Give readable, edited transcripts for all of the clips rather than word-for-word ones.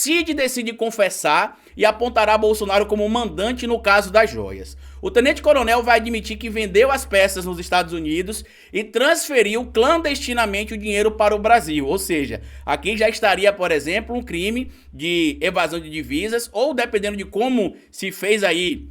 Cid decide confessar e apontará Bolsonaro como mandante no caso das joias. O tenente-coronel vai admitir que vendeu as peças nos Estados Unidos e transferiu clandestinamente o dinheiro para o Brasil. Ou seja, aqui já estaria, por exemplo, um crime de evasão de divisas ou, dependendo de como se fez aí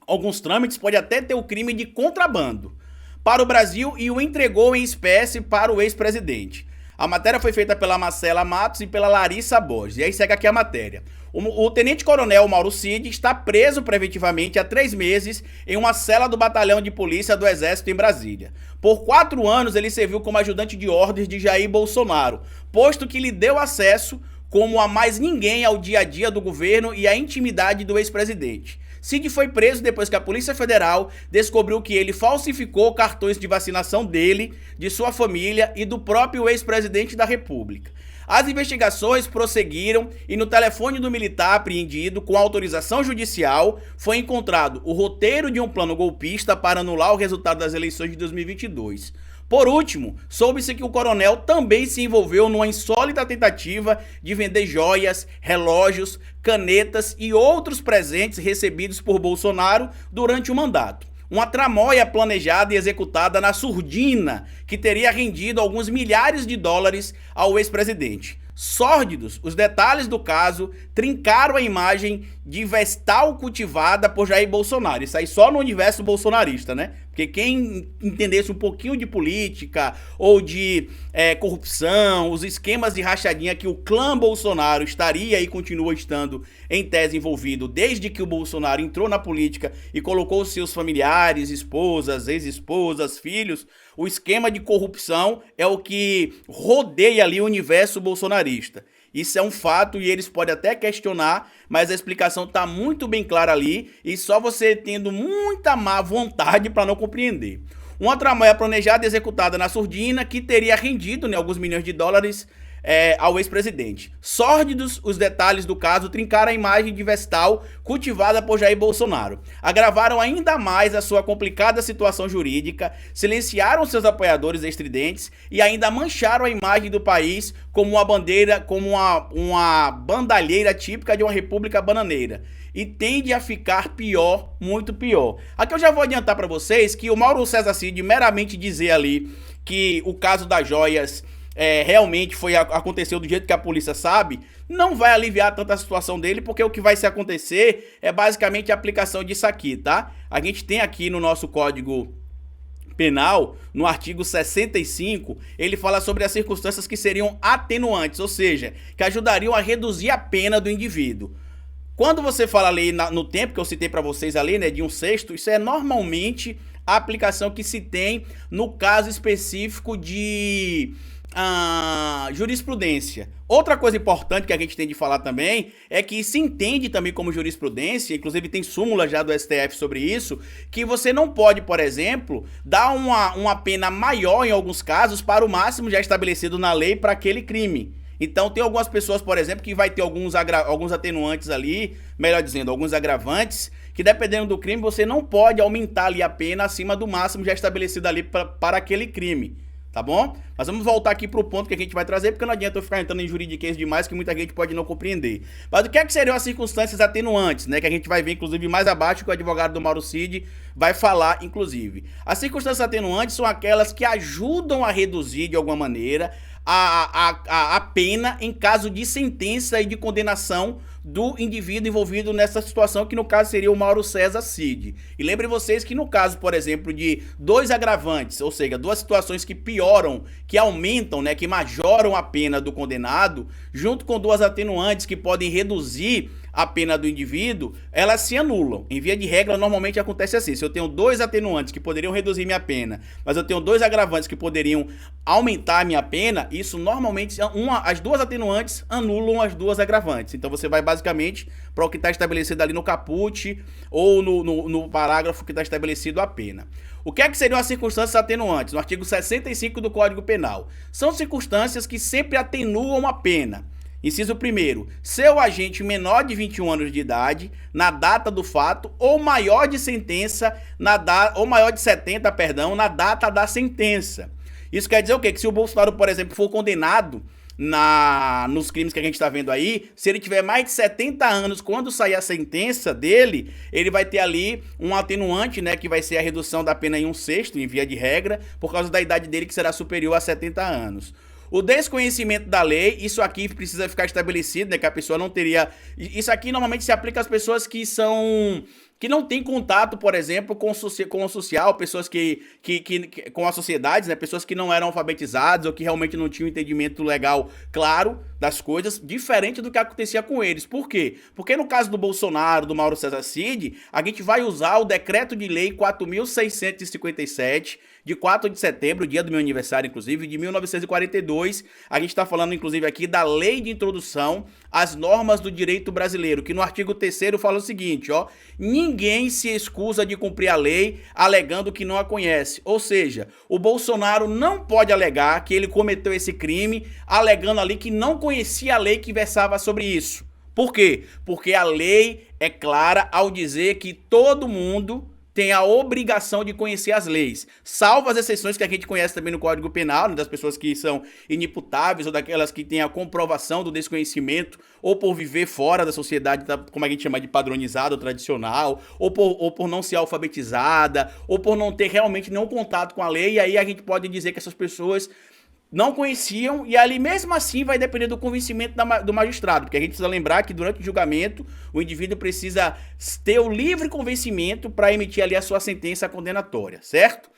alguns trâmites, pode até ter o crime de contrabando para o Brasil e o entregou em espécie para o ex-presidente. A matéria foi feita pela Marcela Matos e pela Larissa Borges. E aí segue aqui a matéria. O tenente-coronel Mauro Cid está preso preventivamente há 3 meses em uma cela do batalhão de polícia do Exército em Brasília. Por 4 anos ele serviu como ajudante de ordens de Jair Bolsonaro, posto que lhe deu acesso como a mais ninguém ao dia a dia do governo e à intimidade do ex-presidente. Cid foi preso depois que a Polícia Federal descobriu que ele falsificou cartões de vacinação dele, de sua família e do próprio ex-presidente da República. As investigações prosseguiram e no telefone do militar apreendido, com autorização judicial, foi encontrado o roteiro de um plano golpista para anular o resultado das eleições de 2022. Por último, soube-se que o coronel também se envolveu numa insólita tentativa de vender joias, relógios, canetas e outros presentes recebidos por Bolsonaro durante o mandato. Uma tramóia planejada e executada na surdina que teria rendido alguns milhares de dólares ao ex-presidente. Sórdidos, os detalhes do caso trincaram a imagem de vestal cultivada por Jair Bolsonaro. Isso aí só no universo bolsonarista, né? Porque quem entendesse um pouquinho de política ou de corrupção, os esquemas de rachadinha que o clã Bolsonaro estaria e continua estando em tese envolvido desde que o Bolsonaro entrou na política e colocou seus familiares, esposas, ex-esposas, filhos, o esquema de corrupção é o que rodeia ali o universo bolsonarista. Isso é um fato e eles podem até questionar, mas a explicação está muito bem clara ali e só você tendo muita má vontade para não compreender. Uma tramóia planejada e executada na surdina que teria rendido, né, alguns milhões de dólares ao ex-presidente. Sórdidos os detalhes do caso trincaram a imagem de vestal cultivada por Jair Bolsonaro. Agravaram ainda mais a sua complicada situação jurídica, silenciaram seus apoiadores estridentes e ainda mancharam a imagem do país como uma bandeira, como uma bandalheira típica de uma república bananeira. E tende a ficar pior, muito pior. Aqui eu já vou adiantar para vocês que o Mauro César Cid meramente dizer ali que o caso das joias realmente aconteceu do jeito que a polícia sabe, não vai aliviar tanta a situação dele, porque o que vai se acontecer é basicamente a aplicação disso aqui, tá? A gente tem aqui no nosso Código Penal, no artigo 65, ele fala sobre as circunstâncias que seriam atenuantes, ou seja, que ajudariam a reduzir a pena do indivíduo. Quando você fala ali no tempo que eu citei para vocês ali, né, de 1/6, isso é normalmente a aplicação que se tem no caso específico de jurisprudência. Outra coisa importante que a gente tem de falar também é que se entende também como jurisprudência, inclusive tem súmula já do STF sobre isso, que você não pode, por exemplo, dar uma pena maior em alguns casos para o máximo já estabelecido na lei para aquele crime. Então tem algumas pessoas, por exemplo, que vai ter alguns atenuantes ali, melhor dizendo, alguns agravantes, que dependendo do crime você não pode aumentar ali a pena acima do máximo já estabelecido ali para aquele crime. Tá bom? Mas vamos voltar aqui pro ponto que a gente vai trazer, porque não adianta eu ficar entrando em juridiquês demais, que muita gente pode não compreender. Mas o que é que seriam as circunstâncias atenuantes, né? Que a gente vai ver, inclusive, mais abaixo, que o advogado do Mauro Cid vai falar, inclusive. As circunstâncias atenuantes são aquelas que ajudam a reduzir, de alguma maneira, a pena em caso de sentença e de condenação do indivíduo envolvido nessa situação, que no caso seria o Mauro César Cid. E lembrem vocês que no caso, por exemplo, de 2 agravantes, ou seja, 2 situações que pioram, que aumentam, né, que majoram a pena do condenado, junto com 2 atenuantes que podem reduzir a pena do indivíduo, elas se anulam. Em via de regra, normalmente acontece assim: se eu tenho 2 atenuantes que poderiam reduzir minha pena, mas eu tenho 2 agravantes que poderiam aumentar a minha pena, isso normalmente, as 2 atenuantes anulam as 2 agravantes. Então você vai basicamente para o que está estabelecido ali no caput ou no parágrafo que está estabelecido a pena. O que é que seriam as circunstâncias atenuantes? No artigo 65 do Código Penal. São circunstâncias que sempre atenuam a pena. Inciso 1º, ser o agente menor de 21 anos de idade na data do fato ou maior de 70, na data da sentença. Isso quer dizer o quê? Que se o Bolsonaro, por exemplo, for condenado nos crimes que a gente está vendo aí, se ele tiver mais de 70 anos, quando sair a sentença dele, ele vai ter ali um atenuante, né, que vai ser a redução da pena em 1/6, em via de regra, por causa da idade dele que será superior a 70 anos. O desconhecimento da lei, isso aqui precisa ficar estabelecido, né, que a pessoa não teria... Isso aqui normalmente se aplica às pessoas que não têm contato, por exemplo, com o social, pessoas com as sociedades, né, pessoas que não eram alfabetizadas ou que realmente não tinham um entendimento legal claro das coisas, diferente do que acontecia com eles. Por quê? Porque no caso do Bolsonaro, do Mauro César Cid, a gente vai usar o Decreto de Lei 4.657, de 4 de setembro, dia do meu aniversário, inclusive, de 1942. A gente está falando, inclusive, aqui da Lei de Introdução às Normas do Direito Brasileiro, que no artigo 3º fala o seguinte, ó: ninguém se excusa de cumprir a lei alegando que não a conhece. Ou seja, o Bolsonaro não pode alegar que ele cometeu esse crime alegando ali que não conhecia a lei que versava sobre isso. Por quê? Porque a lei é clara ao dizer que todo mundo tem a obrigação de conhecer as leis, salvo as exceções que a gente conhece também no Código Penal, né, das pessoas que são inimputáveis ou daquelas que têm a comprovação do desconhecimento ou por viver fora da sociedade, como a gente chama de padronizada ou tradicional, ou por não ser alfabetizada, ou por não ter realmente nenhum contato com a lei, e aí a gente pode dizer que essas pessoas não conheciam, e ali mesmo assim vai depender do convencimento do magistrado, porque a gente precisa lembrar que durante o julgamento o indivíduo precisa ter o livre convencimento para emitir ali a sua sentença condenatória, certo?